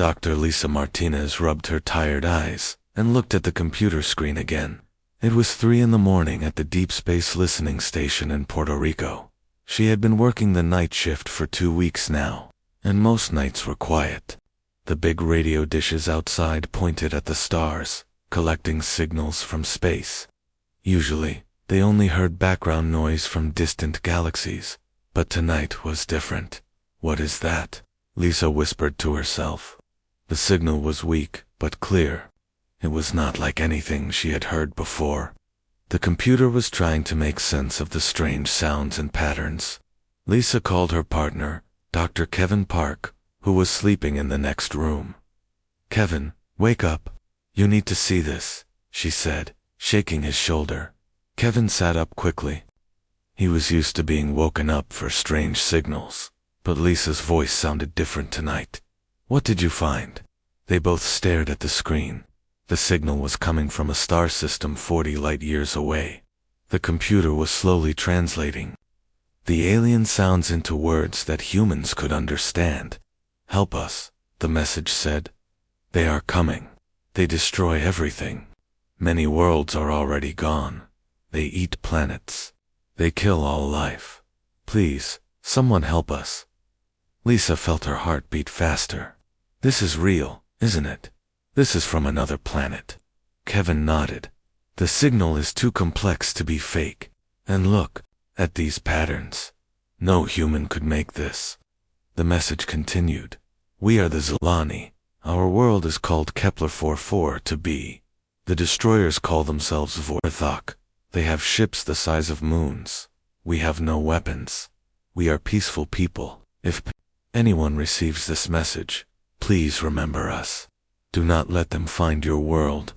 Dr. Lisa Martinez rubbed her tired eyes and looked at the computer screen again. It was 3 in the morning at the Deep Space Listening Station in Puerto Rico. She had been working the night shift for 2 weeks now, and most nights were quiet. The big radio dishes outside pointed at the stars, collecting signals from space. Usually, they only heard background noise from distant galaxies, but tonight was different. "What is that?" Lisa whispered to herself. The signal was weak, but clear. It was not like anything she had heard before. The computer was trying to make sense of the strange sounds and patterns. Lisa called her partner, Dr. Kevin Park, who was sleeping in the next room. "Kevin, wake up. You need to see this," she said, shaking his shoulder. Kevin sat up quickly. He was used to being woken up for strange signals, but Lisa's voice sounded different tonight. "What did you find?" They both stared at the screen. The signal was coming from a star system 40 light-years away. The computer was slowly translating the alien sounds into words that humans could understand. "Help us," the message said. "They are coming. They destroy everything. Many worlds are already gone. They eat planets. They kill all life. Please, someone help us." Lisa felt her heart beat faster. "This is real, isn't it? This is from another planet." Kevin nodded. "The signal is too complex to be fake. And look at these patterns. No human could make this." The message continued. "We are the Zilani. Our world is called Kepler 44 to be. The destroyers call themselves Vorthok. They have ships the size of moons. We have no weapons. We are peaceful people. If anyone receives this message, please remember us. Do not let them find your world."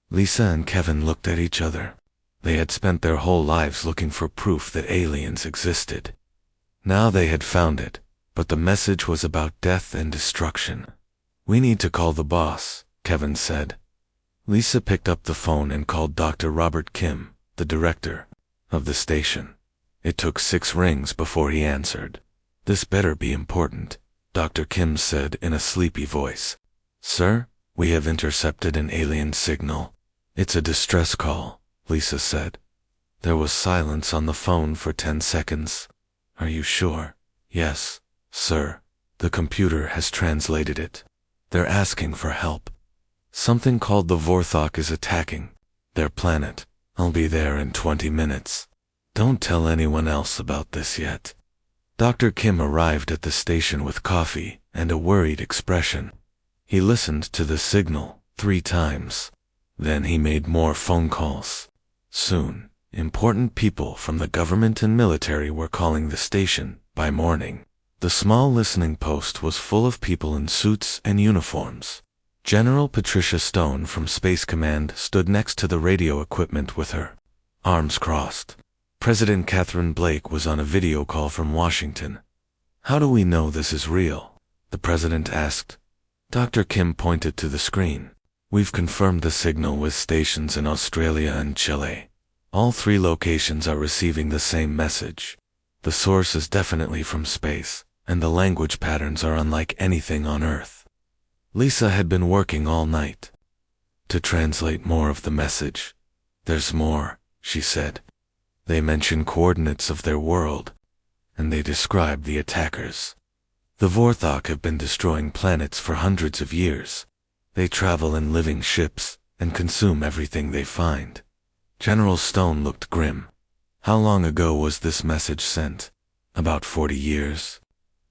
Lisa and Kevin looked at each other. They had spent their whole lives looking for proof that aliens existed. Now they had found it, but the message was about death and destruction. "We need to call the boss," Kevin said. Lisa picked up the phone and called Dr. Robert Kim, the director of the station. It took 6 rings before he answered. "This better be important," Dr. Kim said in a sleepy voice. "Sir, we have intercepted an alien signal. It's a distress call," Lisa said. There was silence on the phone for 10 seconds. "Are you sure?" "Yes, sir. The computer has translated it. They're asking for help. Something called the Vorthok is attacking their planet. I'll be there in 20 minutes. Don't tell anyone else about this yet." Dr. Kim arrived at the station with coffee and a worried expression. He listened to the signal 3 times. Then he made more phone calls. Soon, important people from the government and military were calling the station. By morning, the small listening post was full of people in suits and uniforms. General Patricia Stone from Space Command stood next to the radio equipment with her arms crossed. President Catherine Blake was on a video call from Washington. "How do we know this is real?" the president asked. Dr. Kim pointed to the screen. "We've confirmed the signal with stations in Australia and Chile. All 3 locations are receiving the same message. The source is definitely from space, and the language patterns are unlike anything on Earth." Lisa had been working all night to translate more of the message. "There's more," she said. "They mention coordinates of their world, and they describe the attackers. The Vorthok have been destroying planets for hundreds of years. They travel in living ships and consume everything they find." General Stone looked grim. "How long ago was this message sent?" "About 40 years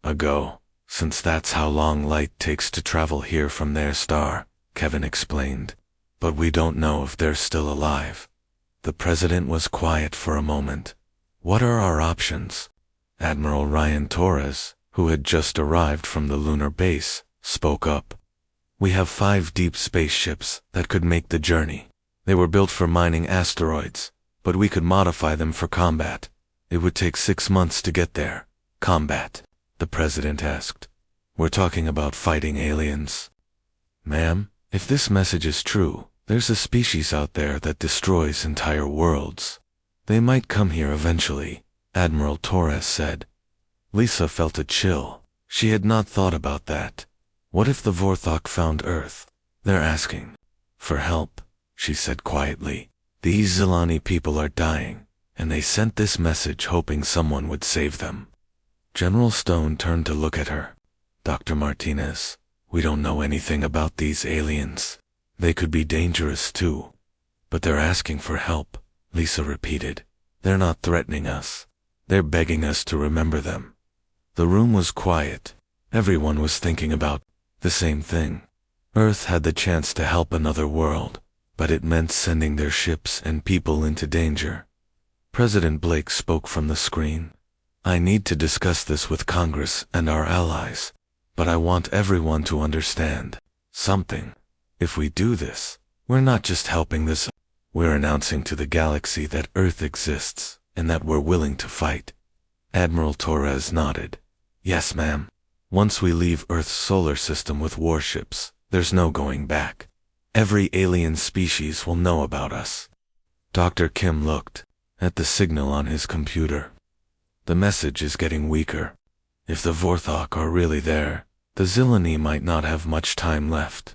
ago, since that's how long light takes to travel here from their star," Kevin explained. "But we don't know if they're still alive." The president was quiet for a moment. "What are our options?" Admiral Ryan Torres, who had just arrived from the lunar base, spoke up. "We have 5 deep spaceships that could make the journey. They were built for mining asteroids, but we could modify them for combat. It would take 6 months to get there." "Combat?" the president asked. "We're talking about fighting aliens." "Ma'am, if this message is true, there's a species out there that destroys entire worlds. They might come here eventually," Admiral Torres said. Lisa felt a chill. She had not thought about that. What if the Vorthok found Earth? They're asking for help, she said quietly. These Zilani people are dying, and they sent this message hoping someone would save them. General Stone turned to look at her. Dr. Martinez, we don't know anything about these aliens. They could be dangerous too. But they're asking for help, Lisa repeated. They're not threatening us. They're begging us to remember them. The room was quiet. Everyone was thinking about the same thing. Earth had the chance to help another world, but it meant sending their ships and people into danger. President Blake spoke from the screen. I need to discuss this with Congress and our allies, but I want everyone to understand something. If we do this, we're not just helping this, we're announcing to the galaxy that Earth exists and that we're willing to fight. Admiral Torres nodded. Yes, ma'am. Once we leave Earth's solar system with warships, there's no going back. Every alien species will know about us. Dr. Kim looked at the signal on his computer. The message is getting weaker. If the Vorthok are really there, the Zilani might not have much time left.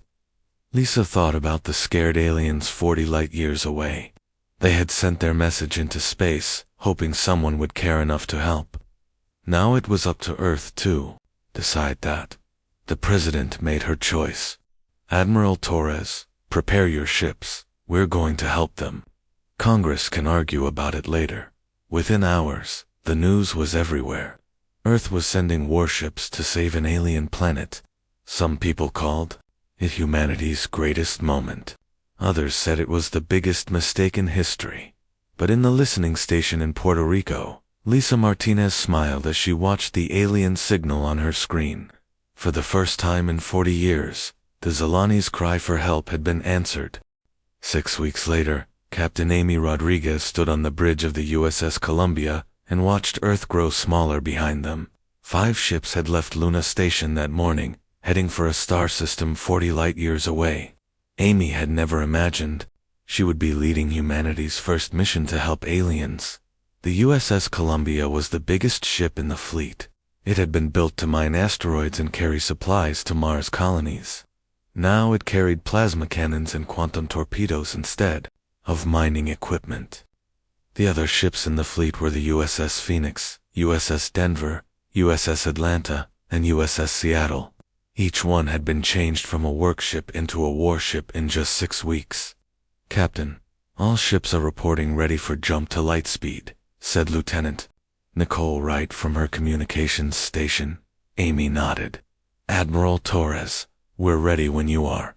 Lisa thought about the scared aliens 40 light-years away. They had sent their message into space, hoping someone would care enough to help. Now it was up to Earth to decide that. The president made her choice. Admiral Torres, prepare your ships. We're going to help them. Congress can argue about it later. Within hours, the news was everywhere. Earth was sending warships to save an alien planet. Some people called it humanity's greatest moment. Others said it was the biggest mistake in history. But in the listening station in Puerto Rico, Lisa Martinez smiled as she watched the alien signal on her screen. For the first time in 40 years, the Zilani's cry for help had been answered. 6 weeks later, Captain Amy Rodriguez stood on the bridge of the USS Columbia and watched Earth grow smaller behind them. 5 ships had left Luna Station that morning, heading for a star system 40 light-years away. Amy had never imagined she would be leading humanity's first mission to help aliens. The USS Columbia was the biggest ship in the fleet. It had been built to mine asteroids and carry supplies to Mars colonies. Now it carried plasma cannons and quantum torpedoes instead of mining equipment. The other ships in the fleet were the USS Phoenix, USS Denver, USS Atlanta, and USS Seattle. Each one had been changed from a workship into a warship in just 6 weeks. Captain, all ships are reporting ready for jump to light speed, said Lieutenant Nicole Wright from her communications station. Amy nodded. Admiral Torres, we're ready when you are.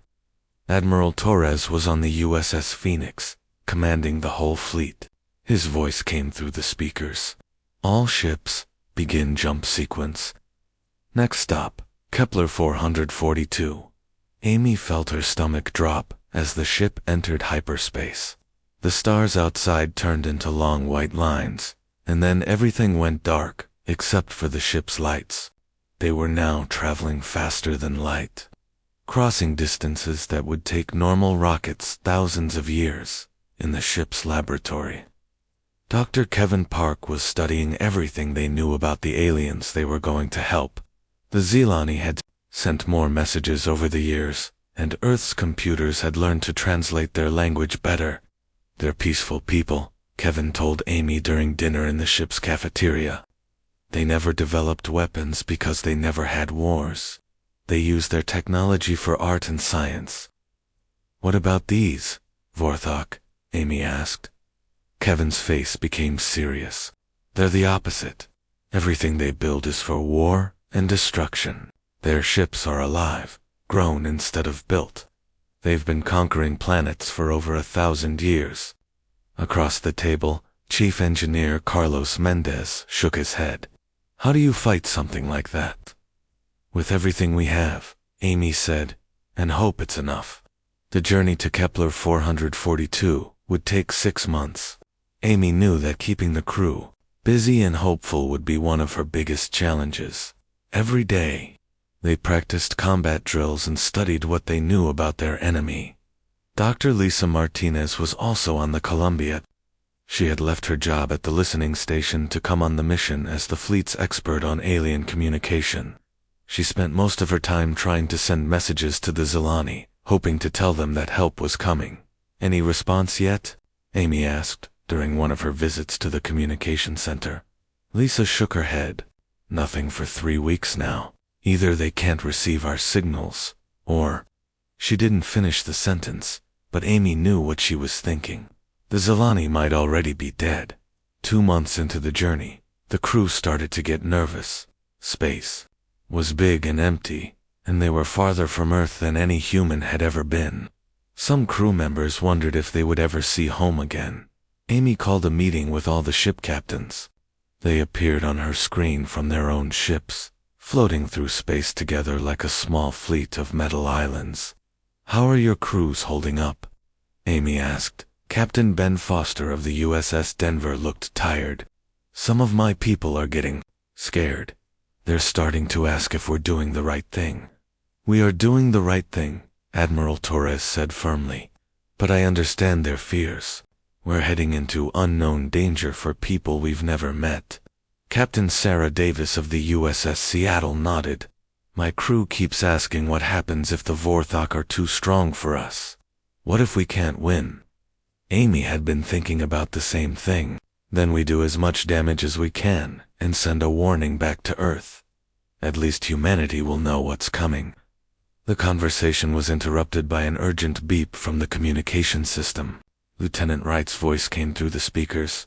Admiral Torres was on the USS Phoenix, commanding the whole fleet. His voice came through the speakers. All ships, begin jump sequence. Next stop, Kepler 442. Amy felt her stomach drop as the ship entered hyperspace. The stars outside turned into long white lines, and then everything went dark, except for the ship's lights. They were now traveling faster than light, crossing distances that would take normal rockets thousands of years in the ship's laboratory. Dr. Kevin Park was studying everything they knew about the aliens they were going to help. The Zilani had sent more messages over the years, and Earth's computers had learned to translate their language better. They're peaceful people, Kevin told Amy during dinner in the ship's cafeteria. They never developed weapons because they never had wars. They used their technology for art and science. What about these, Vorthok? Amy asked. Kevin's face became serious. They're the opposite. Everything they build is for war and destruction. Their ships are alive, grown instead of built. They've been conquering planets for over 1,000 years. Across the table, Chief Engineer Carlos Mendez shook his head. How do you fight something like that? With everything we have, Amy said, and hope it's enough. The journey to Kepler 442 would take 6 months. Amy knew that keeping the crew busy and hopeful would be one of her biggest challenges. Every day, they practiced combat drills and studied what they knew about their enemy. Dr. Lisa Martinez was also on the Columbia. She had left her job at the listening station to come on the mission as the fleet's expert on alien communication. She spent most of her time trying to send messages to the Zilani, hoping to tell them that help was coming. Any response yet? Amy asked, during one of her visits to the communication center. Lisa shook her head. Nothing for 3 weeks now. Either they can't receive our signals, or... She didn't finish the sentence, but Amy knew what she was thinking. The Zilani might already be dead. 2 months into the journey, the crew started to get nervous. Space was big and empty, and they were farther from Earth than any human had ever been. Some crew members wondered if they would ever see home again. Amy called a meeting with all the ship captains. They appeared on her screen from their own ships, floating through space together like a small fleet of metal islands. "How are your crews holding up?" Amy asked. Captain Ben Foster of the USS Denver looked tired. "Some of my people are getting scared. They're starting to ask if we're doing the right thing." "We are doing the right thing," Admiral Torres said firmly. "But I understand their fears. We're heading into unknown danger for people we've never met." Captain Sarah Davis of the USS Seattle nodded. "My crew keeps asking what happens if the Vorthok are too strong for us. What if we can't win?" Amy had been thinking about the same thing. "Then we do as much damage as we can and send a warning back to Earth. At least humanity will know what's coming." The conversation was interrupted by an urgent beep from the communication system. Lieutenant Wright's voice came through the speakers.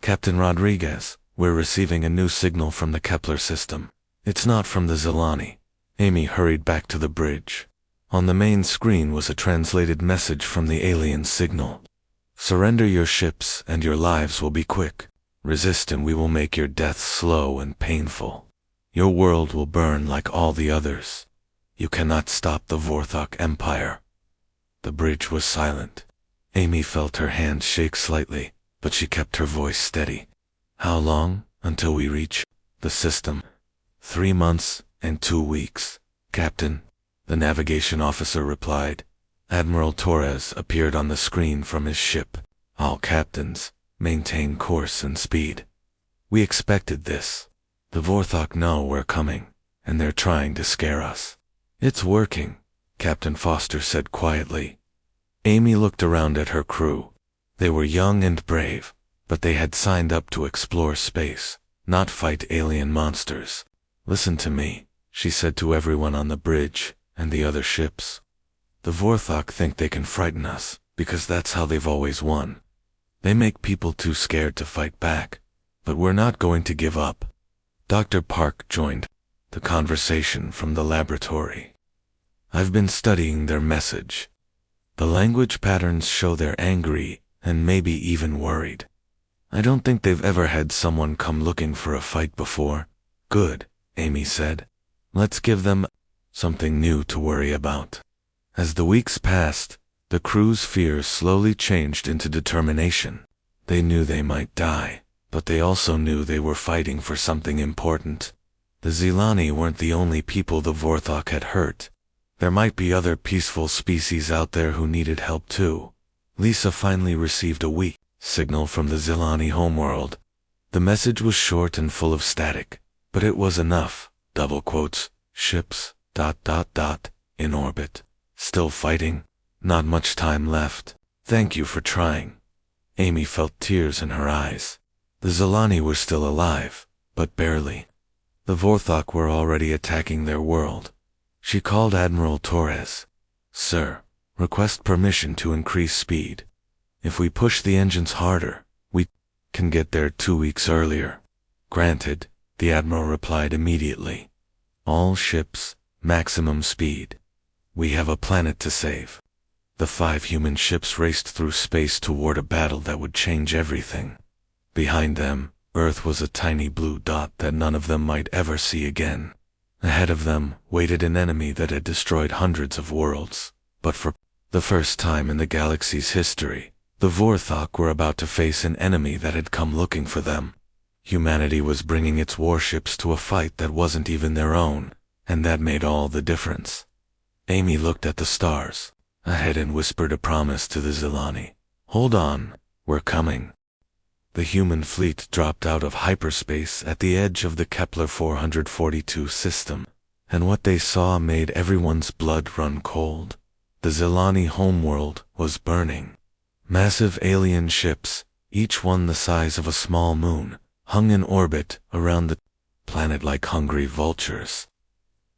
"Captain Rodriguez, we're receiving a new signal from the Kepler system. It's not from the Zilani." Amy hurried back to the bridge. On the main screen was a translated message from the alien signal. "Surrender your ships and your lives will be quick. Resist and we will make your death slow and painful. Your world will burn like all the others. You cannot stop the Vorthok Empire." The bridge was silent. Amy felt her hand shake slightly, but she kept her voice steady. "How long until we reach the system?" 3 months and 2 weeks, Captain," the navigation officer replied. Admiral Torres appeared on the screen from his ship. "All captains, maintain course and speed. We expected this. The Vorthok know we're coming, and they're trying to scare us." "It's working," Captain Foster said quietly. Amy looked around at her crew. They were young and brave, but they had signed up to explore space, not fight alien monsters. "Listen to me," she said to everyone on the bridge and the other ships. "The Vorthok think they can frighten us, because that's how they've always won. They make people too scared to fight back, but we're not going to give up." Dr. Park joined the conversation from the laboratory. "I've been studying their message. The language patterns show they're angry and maybe even worried. I don't think they've ever had someone come looking for a fight before." "Good," Amy said. "Let's give them something new to worry about." As the weeks passed, the crew's fears slowly changed into determination. They knew they might die, but they also knew they were fighting for something important. The Zilani weren't the only people the Vorthok had hurt. There might be other peaceful species out there who needed help too. Lisa finally received a weak signal from the Zilani homeworld. The message was short and full of static, but it was enough. Double quotes, "Ships, ... in orbit. Still fighting. Not much time left. Thank you for trying." Amy felt tears in her eyes. The Zilani were still alive, but barely. The Vorthok were already attacking their world. She called Admiral Torres. "Sir, request permission to increase speed. If we push the engines harder, we can get there 2 weeks earlier." "Granted," the Admiral replied immediately. "All ships, maximum speed. We have a planet to save." The 5 human ships raced through space toward a battle that would change everything. Behind them, Earth was a tiny blue dot that none of them might ever see again. Ahead of them waited an enemy that had destroyed hundreds of worlds. But for the first time in the galaxy's history, the Vorthok were about to face an enemy that had come looking for them. Humanity was bringing its warships to a fight that wasn't even their own, and that made all the difference. Amy looked at the stars ahead and whispered a promise to the Zilani. "Hold on, we're coming." The human fleet dropped out of hyperspace at the edge of the Kepler 442 system. and what they saw made everyone's blood run cold. The Zilani homeworld was burning. Massive alien ships, each one the size of a small moon, hung in orbit around the planet like hungry vultures.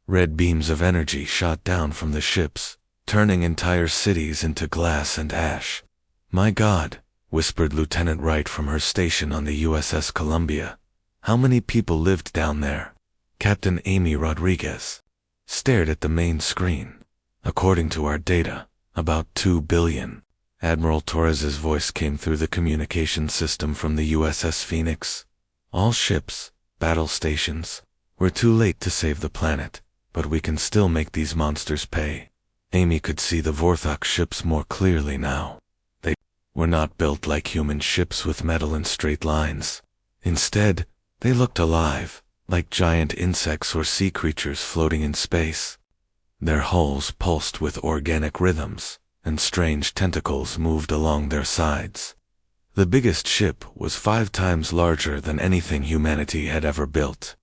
Red beams of energy shot down from the ships, turning entire cities into glass and ash. "My God," whispered Lieutenant Wright from her station on the USS Columbia. "How many people lived down there?" Captain Amy Rodriguez stared at the main screen. "According to our data, about 2 billion. Admiral Torres's voice came through the communication system from the USS Phoenix. "All ships, battle stations. We're too late to save the planet, but we can still make these monsters pay." Amy could see the Vorthok ships more clearly now. They were not built like human ships with metal in straight lines. Instead, they looked alive, like giant insects or sea creatures floating in space. Their hulls pulsed with organic rhythms, and strange tentacles moved along their sides. The biggest ship was 5 times larger than anything humanity had ever built.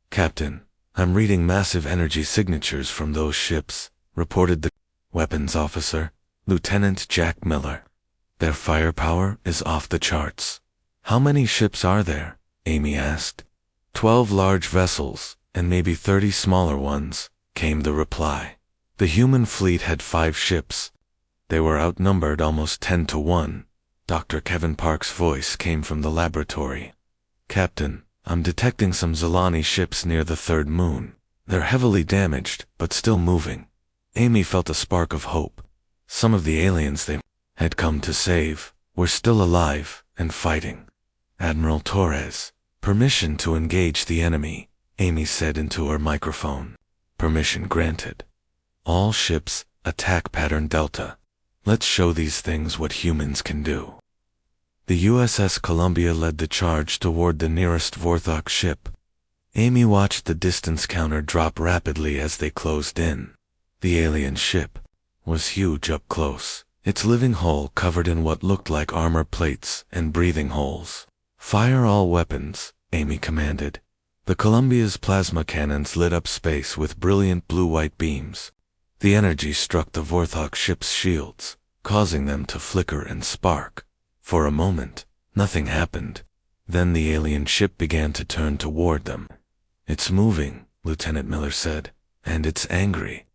"Captain, I'm reading massive energy signatures from those ships," reported the weapons officer, Lieutenant Jack Miller. "Their firepower is off the charts." "How many ships are there?" Amy asked. 12 large vessels, and maybe 30 smaller ones," came the reply. The human fleet had 5 ships. They were outnumbered almost 10 to 1. Dr. Kevin Park's voice came from the laboratory. "Captain, I'm detecting some Zilani ships near the 3rd moon. They're heavily damaged, but still moving." Amy felt a spark of hope. Some of the aliens they had come to save were still alive and fighting. "Admiral Torres, permission to engage the enemy," Amy said into her microphone. "Permission granted. All ships, attack pattern Delta. Let's show these things what humans can do." The USS Columbia led the charge toward the nearest Vorthok ship. Amy watched the distance counter drop rapidly as they closed in. The alien ship was huge up close, its living hull covered in what looked like armor plates and breathing holes. "Fire all weapons," Amy commanded. The Columbia's plasma cannons lit up space with brilliant blue-white beams. The energy struck the Vorthok ship's shields, causing them to flicker and spark. For a moment, nothing happened. Then the alien ship began to turn toward them. "It's moving," Lieutenant Miller said, "and it's angry."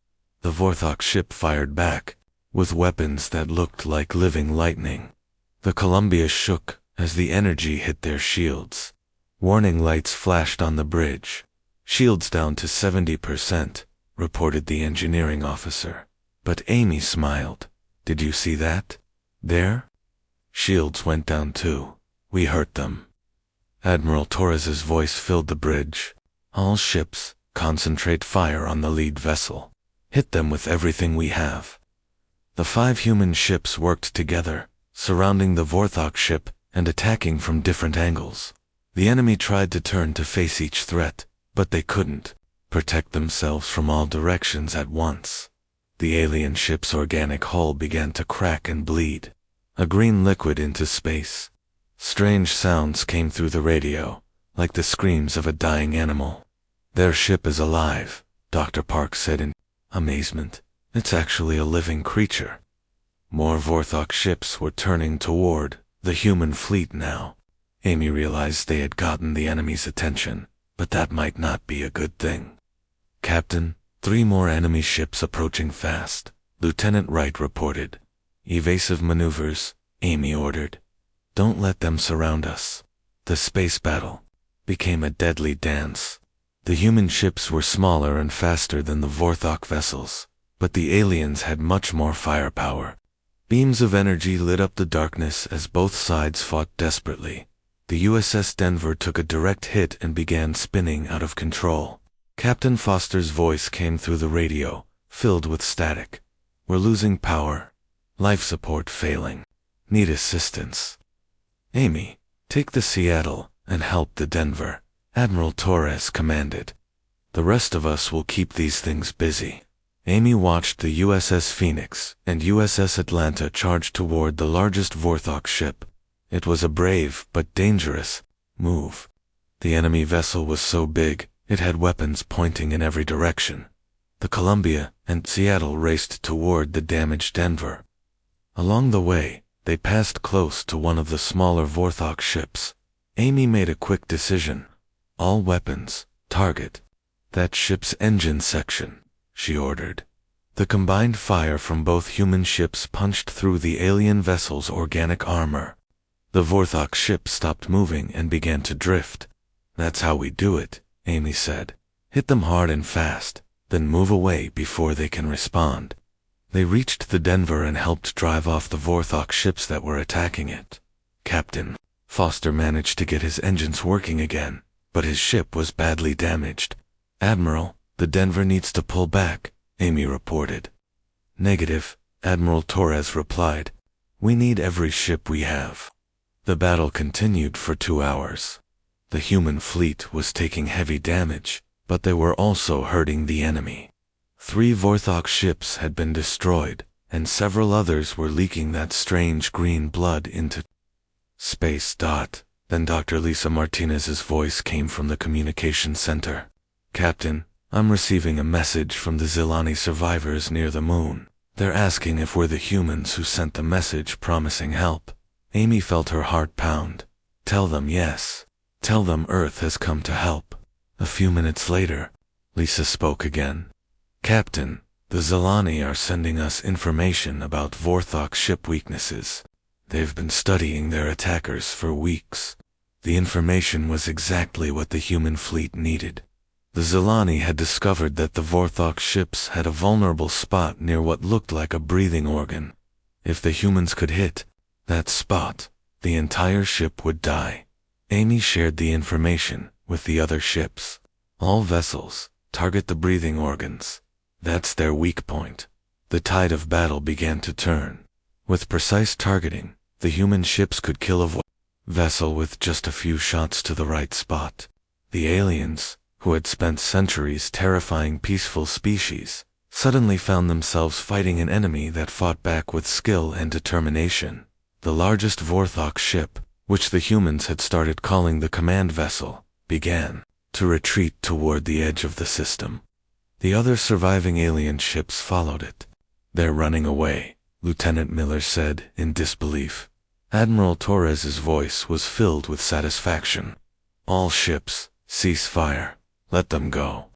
The Vorthok ship fired back, with weapons that looked like living lightning. The Columbia shook as the energy hit their shields. Warning lights flashed on the bridge. "Shields down to 70%, reported the engineering officer. But Amy smiled. "Did you see that? There? Shields went down too. We hurt them." Admiral Torres's voice filled the bridge. "All ships, concentrate fire on the lead vessel. Hit them with everything we have." The 5 human ships worked together, surrounding the Vorthok ship and attacking from different angles. The enemy tried to turn to face each threat, but they couldn't protect themselves from all directions at once. The alien ship's organic hull began to crack and bleed. A green liquid into space. Strange sounds came through the radio, like the screams of a dying animal. "Their ship is alive," Dr. Park said in amazement. "It's actually a living creature." More Vorthok ships were turning toward the human fleet now. Amy realized they had gotten the enemy's attention, but that might not be a good thing. "Captain, 3 more enemy ships approaching fast," Lieutenant Wright reported. "Evasive maneuvers," Amy ordered. "Don't let them surround us." The space battle became a deadly dance. The human ships were smaller and faster than the Vorthok vessels, but the aliens had much more firepower. Beams of energy lit up the darkness as both sides fought desperately. The USS Denver took a direct hit and began spinning out of control. Captain Foster's voice came through the radio, filled with static. "We're losing power. Life support failing. Need assistance." "Amy, take the Seattle and help the Denver," Admiral Torres commanded. "The rest of us will keep these things busy." Amy watched the USS Phoenix and USS Atlanta charge toward the largest Vorthok ship. It was a brave but dangerous move. The enemy vessel was so big, It had weapons pointing in every direction. The Columbia and Seattle raced toward the damaged Denver. Along the way, they passed close to one of the smaller Vorthok ships. Amy made a quick decision. All weapons, target that ship's engine section, she ordered. The combined fire from both human ships punched through the alien vessel's organic armor. The Vorthok ship stopped moving and began to drift. That's how we do it, Amy said. Hit them hard and fast, then move away before they can respond. They reached the Denver and helped drive off the Vorthok ships that were attacking it. Captain Foster managed to get his engines working again, but his ship was badly damaged. Admiral, the Denver needs to pull back, Amy reported. Negative, Admiral Torres replied. We need every ship we have. The battle continued for 2 hours. The human fleet was taking heavy damage, but they were also hurting the enemy. 3 Vorthok ships had been destroyed, and several others were leaking that strange green blood into space. Then Dr. Lisa Martinez's voice came from the communication center. Captain, I'm receiving a message from the Zilani survivors near the moon. They're asking if we're the humans who sent the message promising help. Amy felt her heart pound. Tell them yes. Tell them Earth has come to help. A few minutes later, Lisa spoke again. Captain, the Zilani are sending us information about Vorthok ship weaknesses. They've been studying their attackers for weeks. The information was exactly what the human fleet needed. The Zilani had discovered that the Vorthok ships had a vulnerable spot near what looked like a breathing organ. If the humans could hit that spot, the entire ship would die. Amy shared the information with the other ships. All vessels target the breathing organs. That's their weak point. The tide of battle began to turn. With precise targeting, the human ships could kill a vessel with just a few shots to the right spot. The aliens, who had spent centuries terrifying peaceful species, suddenly found themselves fighting an enemy that fought back with skill and determination. The largest Vorthok ship, which the humans had started calling the command vessel, began to retreat toward the edge of the system. The other surviving alien ships followed it. They're running away, Lieutenant Miller said in disbelief. Admiral Torres's voice was filled with satisfaction. All ships, cease fire. Let them go.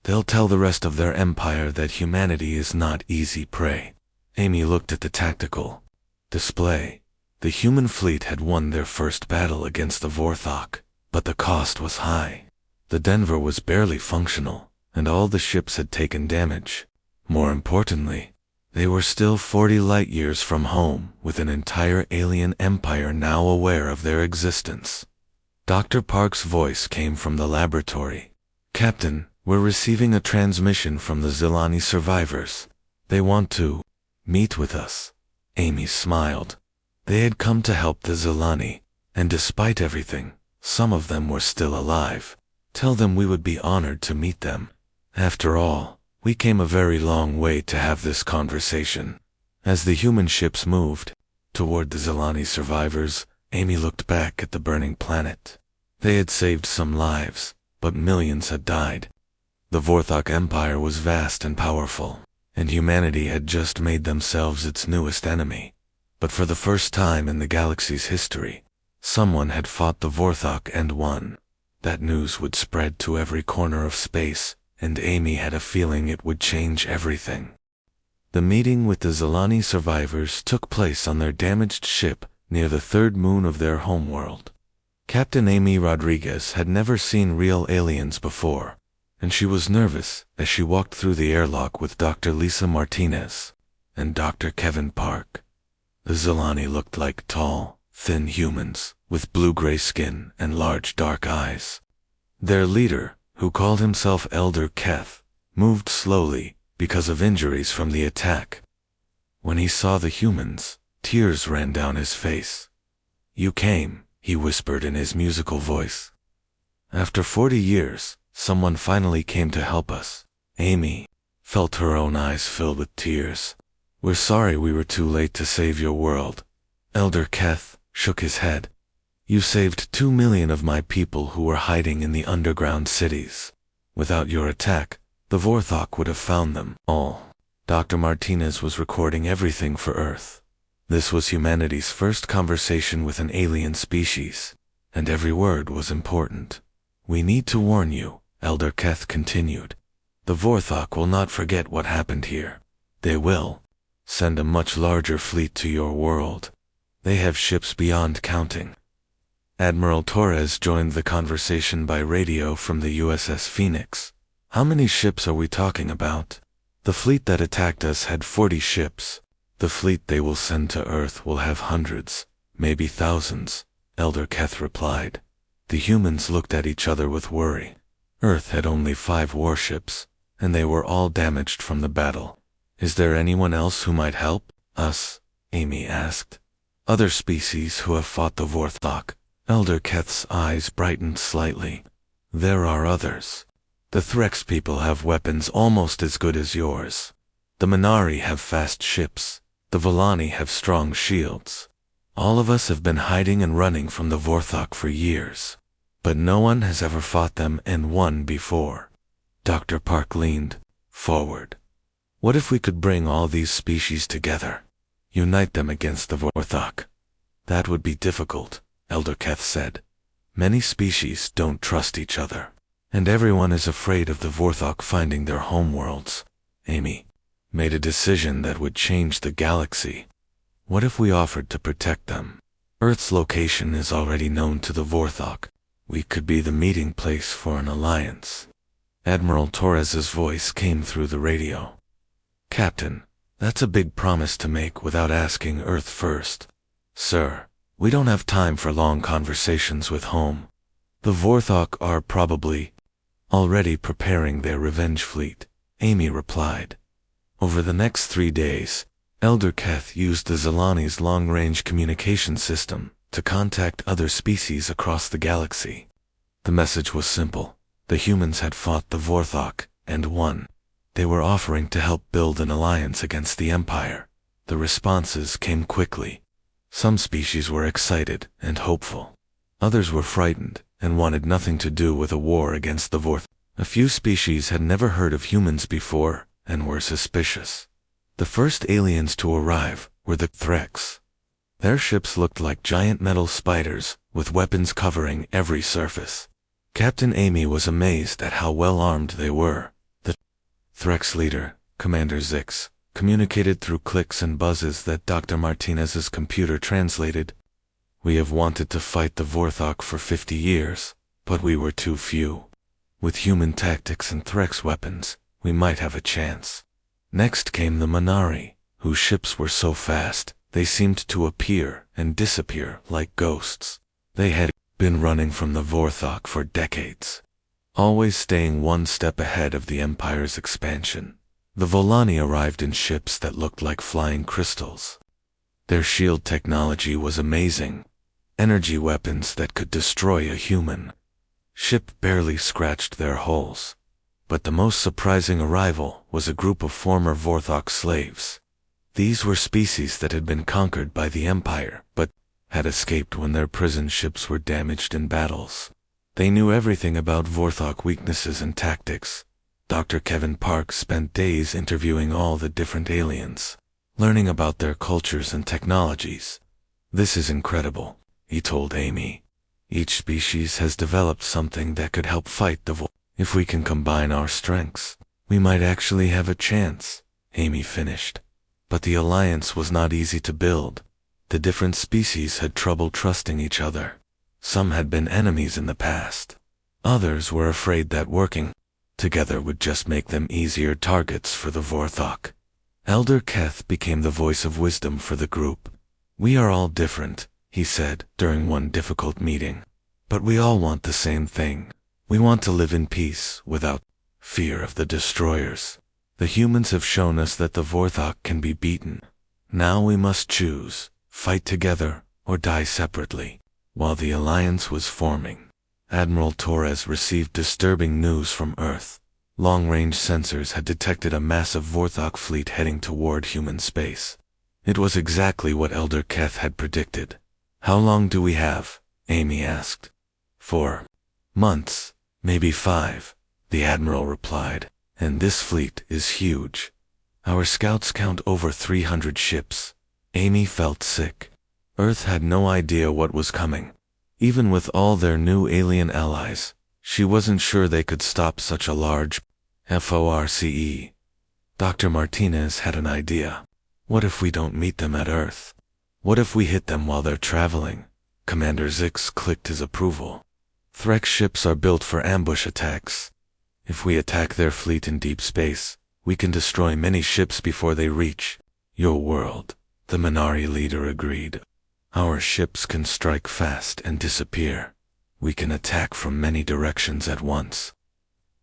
They'll tell the rest of their empire that humanity is not easy prey. Amy looked at the tactical display. The human fleet had won their first battle against the Vorthok, but the cost was high. The Denver was barely functional, and all the ships had taken damage. More importantly, they were still 40 light-years from home, with an entire alien empire now aware of their existence. Dr. Park's voice came from the laboratory. Captain, we're receiving a transmission from the Zilani survivors. They want to meet with us. Amy smiled. They had come to help the Zilani, and despite everything, some of them were still alive. Tell them we would be honored to meet them. After all, we came a very long way to have this conversation. As the human ships moved toward the Zilani survivors, Amy looked back at the burning planet. They had saved some lives, but millions had died. The Vorthok Empire was vast and powerful, and humanity had just made themselves its newest enemy. But for the first time in the galaxy's history, someone had fought the Vorthok and won. That news would spread to every corner of space, and Amy had a feeling it would change everything. The meeting with the Zilani survivors took place on their damaged ship near the third moon of their homeworld. Captain Amy Rodriguez had never seen real aliens before, and she was nervous as she walked through the airlock with Dr. Lisa Martinez and Dr. Kevin Park. The Zilani looked like tall, thin humans with blue-gray skin and large dark eyes. Their leader, who called himself Elder Keth, moved slowly because of injuries from the attack. When he saw the humans, tears ran down his face. "You came," he whispered in his musical voice. "After 40 years, someone finally came to help us." Amy felt her own eyes fill with tears. "We're sorry we were too late to save your world." Elder Keth shook his head. "You saved 2 million of my people who were hiding in the underground cities. Without your attack, the Vorthok would have found them all. Dr. Martinez was recording everything for Earth. This was humanity's first conversation with an alien species, and every word was important. We need to warn you, Elder Keth continued. The Vorthok will not forget what happened here. They will send a much larger fleet to your world. They have ships beyond counting. Admiral Torres joined the conversation by radio from the USS Phoenix. How many ships are we talking about? The fleet that attacked us had 40 ships. The fleet they will send to Earth will have hundreds, maybe thousands, Elder Keth replied. The humans looked at each other with worry. Earth had only 5 warships, and they were all damaged from the battle. Is there anyone else who might help us? Amy asked. Other species who have fought the Vorthok. Elder Keth's eyes brightened slightly. There are others. The Threx people have weapons almost as good as yours. The Minari have fast ships. The Volani have strong shields. All of us have been hiding and running from the Vorthok for years. But no one has ever fought them and won before. Dr. Park leaned forward. What if we could bring all these species together? Unite them against the Vorthok? That would be difficult, Elder Keth said. Many species don't trust each other, and everyone is afraid of the Vorthok finding their homeworlds. Amy made a decision that would change the galaxy. What if we offered to protect them? Earth's location is already known to the Vorthok. We could be the meeting place for an alliance. Admiral Torres's voice came through the radio. Captain, that's a big promise to make without asking Earth first. Sir, we don't have time for long conversations with home. The Vorthok are probably already preparing their revenge fleet, Amy replied. Over the next 3 days, Elder Keth used the Zolani's long-range communication system to contact other species across the galaxy. The message was simple. The humans had fought the Vorthok and won. They were offering to help build an alliance against the Empire. The responses came quickly. Some species were excited and hopeful. Others were frightened and wanted nothing to do with a war against the Vorthok. A few species had never heard of humans before and were suspicious. The first aliens to arrive were the Threx. Their ships looked like giant metal spiders with weapons covering every surface. Captain Amy was amazed at how well armed they were. The Threx leader, Commander Zix, communicated through clicks and buzzes that Dr. Martinez's computer translated. We have wanted to fight the Vorthok for 50 years, but we were too few. With human tactics and Threx weapons, we might have a chance. Next came the Minari, whose ships were so fast, they seemed to appear and disappear like ghosts. They had been running from the Vorthok for decades, always staying one step ahead of the Empire's expansion. The Volani arrived in ships that looked like flying crystals. Their shield technology was amazing. Energy weapons that could destroy a human. Ship barely scratched their hulls. But the most surprising arrival was a group of former Vorthok slaves. These were species that had been conquered by the Empire, but had escaped when their prison ships were damaged in battles. They knew everything about Vorthok weaknesses and tactics. Dr. Kevin Park spent days interviewing all the different aliens, learning about their cultures and technologies. This is incredible, he told Amy. Each species has developed something that could help fight the Vorthok. If we can combine our strengths, we might actually have a chance, Amy finished. But the alliance was not easy to build. The different species had trouble trusting each other. Some had been enemies in the past. Others were afraid that working together would just make them easier targets for the Vorthok. Elder Keth became the voice of wisdom for the group. We are all different, he said during one difficult meeting. But we all want the same thing. We want to live in peace without fear of the destroyers. The humans have shown us that the Vorthok can be beaten. Now we must choose, fight together or die separately. While the alliance was forming, Admiral Torres received disturbing news from Earth. Long-range sensors had detected a massive Vorthok fleet heading toward human space. It was exactly what Elder Keth had predicted. How long do we have? Amy asked. 4 months, maybe 5. the Admiral replied, "and this fleet is huge. Our scouts count over 300 ships." Amy felt sick. Earth had no idea what was coming. Even with all their new alien allies, she wasn't sure they could stop such a large FORCE. Dr. Martinez had an idea. What if we don't meet them at Earth? What if we hit them while they're traveling? Commander Zix clicked his approval. Threx ships are built for ambush attacks. If we attack their fleet in deep space, we can destroy many ships before they reach your world. The Minari leader agreed. Our ships can strike fast and disappear. We can attack from many directions at once.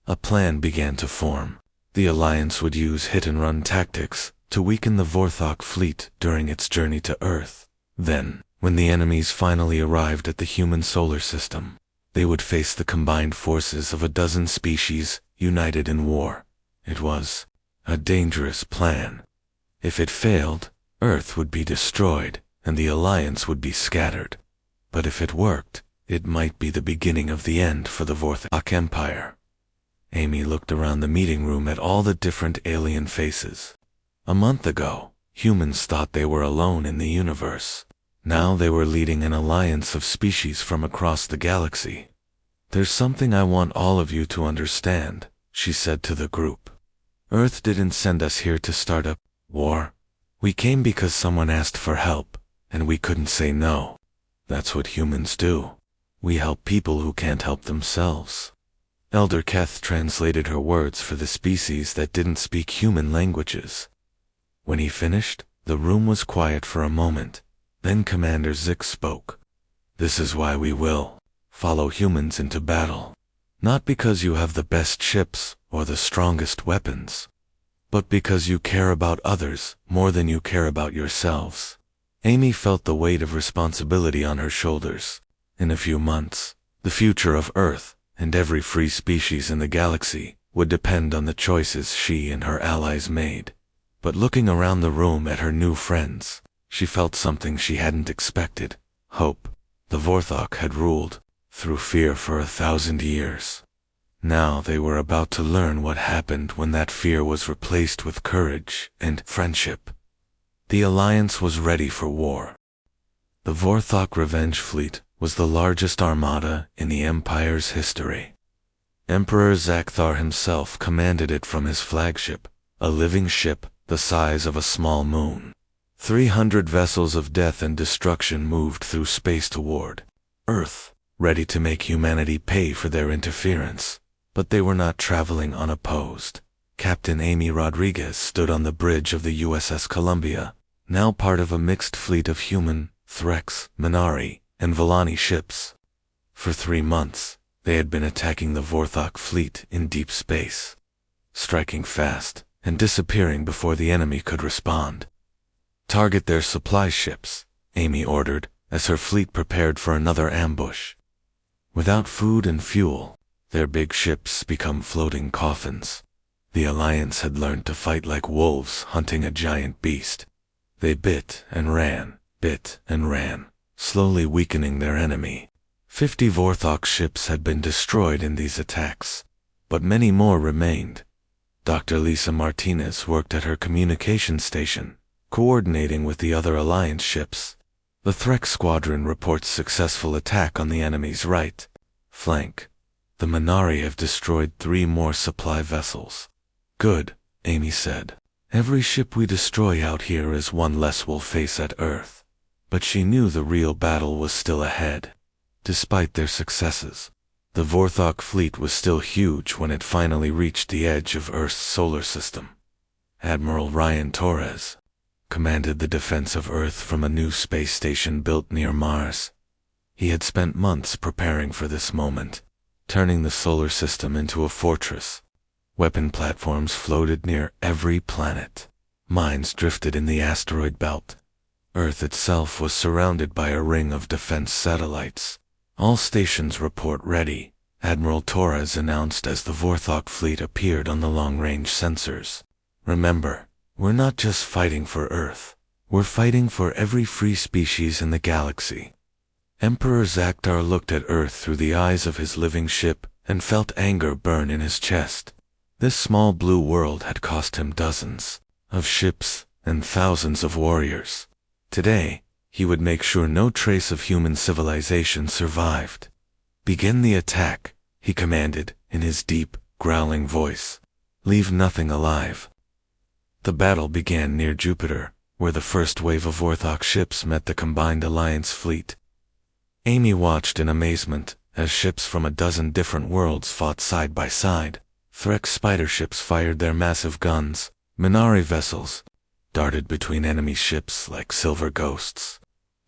A plan began to form. The Alliance would use hit-and-run tactics to weaken the Vorthok fleet during its journey to Earth. Then, when the enemies finally arrived at the human solar system, they would face the combined forces of a dozen species united in war. It was a dangerous plan. If it failed, Earth would be destroyed and the Alliance would be scattered. But if it worked, it might be the beginning of the end for the Vorthok Empire. Amy looked around the meeting room at all the different alien faces. A month ago, humans thought they were alone in the universe. Now they were leading an alliance of species from across the galaxy. "There's something I want all of you to understand," she said to the group. "Earth didn't send us here to start a war. We came because someone asked for help, and we couldn't say no. That's what humans do. We help people who can't help themselves." Elder Keth translated her words for the species that didn't speak human languages. When he finished, the room was quiet for a moment. Then Commander Zix spoke. "This is why we will follow humans into battle. Not because you have the best ships or the strongest weapons, but because you care about others more than you care about yourselves." Amy felt the weight of responsibility on her shoulders. In a few months, the future of Earth and every free species in the galaxy would depend on the choices she and her allies made. But looking around the room at her new friends, she felt something she hadn't expected. Hope. The Vorthok had ruled through fear for 1,000 years. Now they were about to learn what happened when that fear was replaced with courage and friendship. The Alliance was ready for war. The Vorthok Revenge Fleet was the largest armada in the Empire's history. Emperor Zakthar himself commanded it from his flagship, a living ship the size of a small moon. 300 vessels of death and destruction moved through space toward Earth, ready to make humanity pay for their interference. But they were not traveling unopposed. Captain Amy Rodriguez stood on the bridge of the USS Columbia, now part of a mixed fleet of human, Threx, Minari, and Volani ships. For 3 months, they had been attacking the Vorthok fleet in deep space, striking fast and disappearing before the enemy could respond. "Target their supply ships," Amy ordered, as her fleet prepared for another ambush. Without food and fuel, their big ships become floating coffins. The Alliance had learned to fight like wolves hunting a giant beast. They bit and ran, slowly weakening their enemy. 50 Vorthok ships had been destroyed in these attacks, but many more remained. Dr. Lisa Martinez worked at her communication station, coordinating with the other Alliance ships. The Threx Squadron reports successful attack on the enemy's right flank. The Minari have destroyed 3 more supply vessels. "Good," Amy said. "Every ship we destroy out here is one less we'll face at Earth." But she knew the real battle was still ahead. Despite their successes, the Vorthok fleet was still huge when it finally reached the edge of Earth's solar system. Admiral Ryan Torres commanded the defense of Earth from a new space station built near Mars. He had spent months preparing for this moment, turning the solar system into a fortress. Weapon platforms floated near every planet. Mines drifted in the asteroid belt. Earth itself was surrounded by a ring of defense satellites. "All stations report ready," Admiral Torres announced as the Vorthok fleet appeared on the long-range sensors. "Remember, we're not just fighting for Earth. We're fighting for every free species in the galaxy." Emperor Zaktar looked at Earth through the eyes of his living ship and felt anger burn in his chest. This small blue world had cost him dozens of ships and thousands of warriors. Today, he would make sure no trace of human civilization survived. "Begin the attack," he commanded in his deep, growling voice. "Leave nothing alive." The battle began near Jupiter, where the first wave of Orthox ships met the combined Alliance fleet. Amy watched in amazement as ships from a dozen different worlds fought side by side. Threx spider ships fired their massive guns. Minari vessels darted between enemy ships like silver ghosts.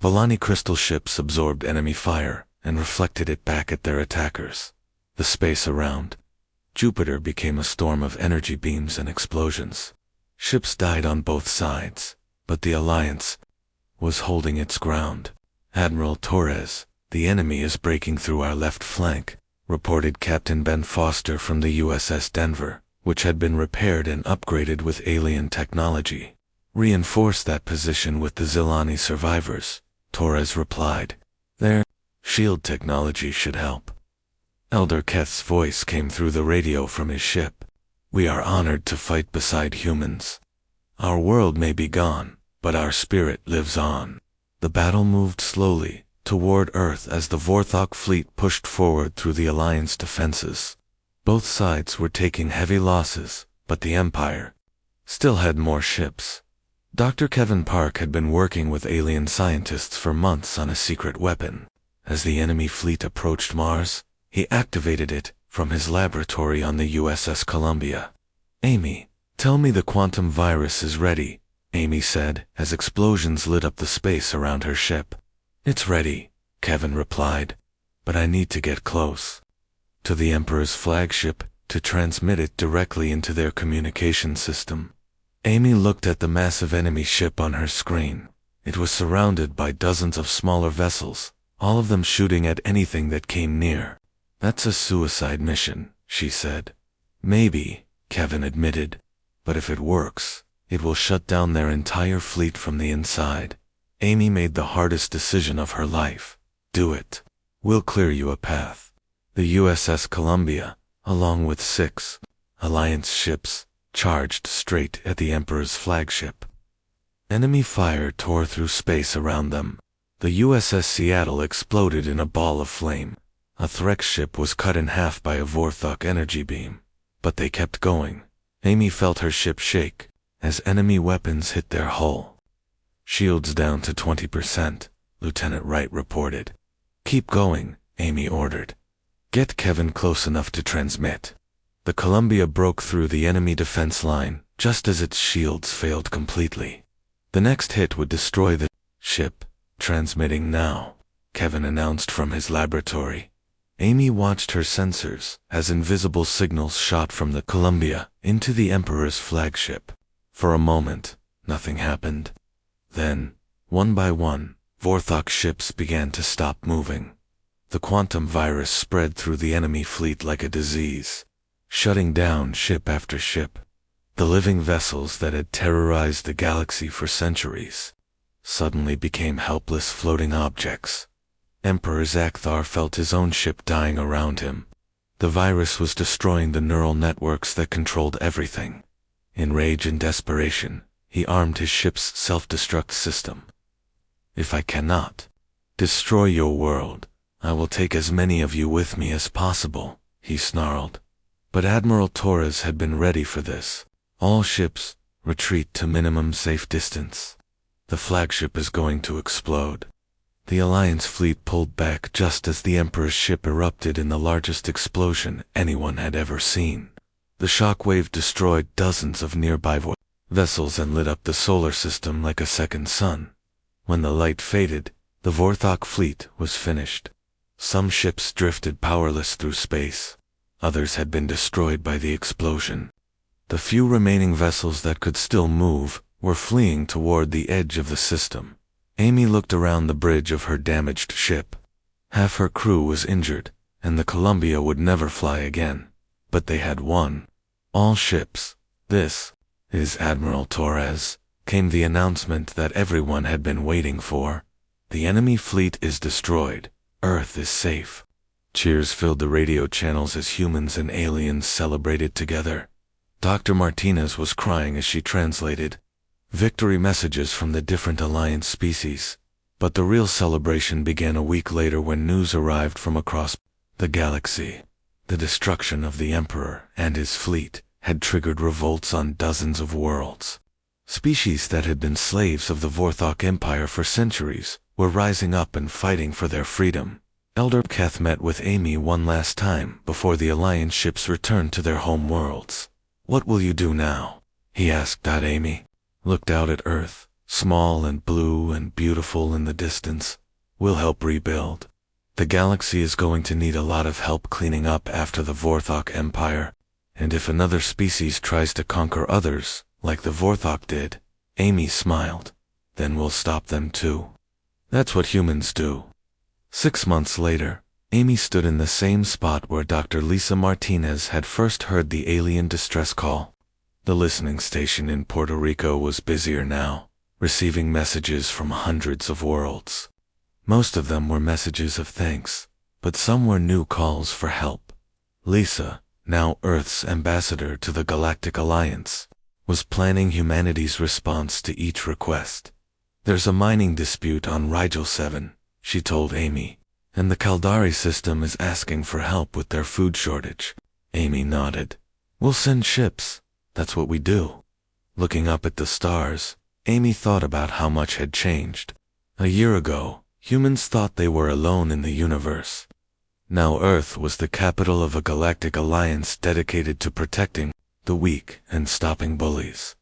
Volani crystal ships absorbed enemy fire and reflected it back at their attackers. The space around Jupiter became a storm of energy beams and explosions. Ships died on both sides, but the Alliance was holding its ground. "Admiral Torres, the enemy is breaking through our left flank," reported Captain Ben Foster from the USS Denver, which had been repaired and upgraded with alien technology. "Reinforce that position with the Zilani survivors," Torres replied. "Their shield technology should help." Elder Keth's voice came through the radio from his ship. "We are honored to fight beside humans. Our world may be gone, but our spirit lives on." The battle moved slowly toward Earth as the Vorthok fleet pushed forward through the Alliance defenses. Both sides were taking heavy losses, but the Empire still had more ships. Dr. Kevin Park had been working with alien scientists for months on a secret weapon. As the enemy fleet approached Mars, he activated it from his laboratory on the USS Columbia. "Amy, tell me the quantum virus is ready," Amy said as explosions lit up the space around her ship. "It's ready," Kevin replied, "but I need to get close to the Emperor's flagship to transmit it directly into their communication system." Amy looked at the massive enemy ship on her screen. It was surrounded by dozens of smaller vessels, all of them shooting at anything that came near. "That's a suicide mission," she said. "Maybe," Kevin admitted, "but if it works, it will shut down their entire fleet from the inside." Amy made the hardest decision of her life. "Do it. We'll clear you a path." The USS Columbia, along with 6 Alliance ships, charged straight at the Emperor's flagship. Enemy fire tore through space around them. The USS Seattle exploded in a ball of flame. A Threx ship was cut in half by a Vorthok energy beam. But they kept going. Amy felt her ship shake as enemy weapons hit their hull. "Shields down to 20%, Lieutenant Wright reported. "Keep going," Amy ordered. "Get Kevin close enough to transmit." The Columbia broke through the enemy defense line just as its shields failed completely. The next hit would destroy the ship. "Transmitting now," Kevin announced from his laboratory. Amy watched her sensors as invisible signals shot from the Columbia into the Emperor's flagship. For a moment, nothing happened. Then, one by one, Vorthok ships began to stop moving. The quantum virus spread through the enemy fleet like a disease, shutting down ship after ship. The living vessels that had terrorized the galaxy for centuries suddenly became helpless floating objects. Emperor Zakthar felt his own ship dying around him. The virus was destroying the neural networks that controlled everything. In rage and desperation, he armed his ship's self-destruct system. "If I cannot destroy your world, I will take as many of you with me as possible," he snarled. But Admiral Torres had been ready for this. "All ships, retreat to minimum safe distance. The flagship is going to explode." The Alliance fleet pulled back just as the Emperor's ship erupted in the largest explosion anyone had ever seen. The shockwave destroyed dozens of nearby vessels and lit up the solar system like a second sun. When the light faded, the Vorthok fleet was finished. Some ships drifted powerless through space. Others had been destroyed by the explosion. The few remaining vessels that could still move were fleeing toward the edge of the system. Amy looked around the bridge of her damaged ship. Half her crew was injured, and the Columbia would never fly again. But they had won. "All ships, this is Admiral Torres," came the announcement that everyone had been waiting for. "The enemy fleet is destroyed. Earth is safe." Cheers filled the radio channels as humans and aliens celebrated together. Dr. Martinez was crying as she translated victory messages from the different Alliance species. But the real celebration began a week later when news arrived from across the galaxy. The destruction of the Emperor and his fleet had triggered revolts on dozens of worlds. Species that had been slaves of the Vorthok Empire for centuries were rising up and fighting for their freedom. Elder Keth met with Amy one last time before the Alliance ships returned to their home worlds. "What will you do now?" he asked. Amy looked out at Earth, small and blue and beautiful in the distance. "We'll help rebuild. The galaxy is going to need a lot of help cleaning up after the Vorthok Empire. And if another species tries to conquer others, like the Vorthok did," Amy smiled, "then we'll stop them too. That's what humans do." 6 months later, Amy stood in the same spot where Dr. Lisa Martinez had first heard the alien distress call. The listening station in Puerto Rico was busier now, receiving messages from hundreds of worlds. Most of them were messages of thanks, but some were new calls for help. Lisa, now Earth's ambassador to the Galactic Alliance, was planning humanity's response to each request. "There's a mining dispute on Rigel 7, she told Amy, "and the Caldari system is asking for help with their food shortage." Amy nodded. "We'll send ships. That's what we do." Looking up at the stars, Amy thought about how much had changed. A year ago, humans thought they were alone in the universe. Now Earth was the capital of a galactic alliance dedicated to protecting the weak and stopping bullies.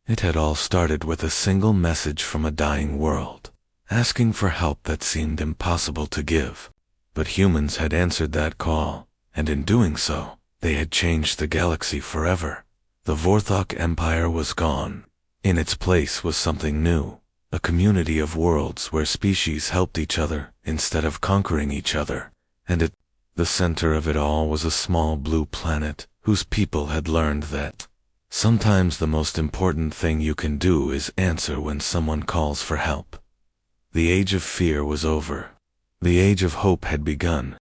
It had all started with a single message from a dying world, asking for help that seemed impossible to give. But humans had answered that call, and in doing so, they had changed the galaxy forever. The Vorthok Empire was gone. In its place was something new, a community of worlds where species helped each other instead of conquering each other. And at the center of it all was a small blue planet whose people had learned that sometimes the most important thing you can do is answer when someone calls for help. The age of fear was over. The age of hope had begun,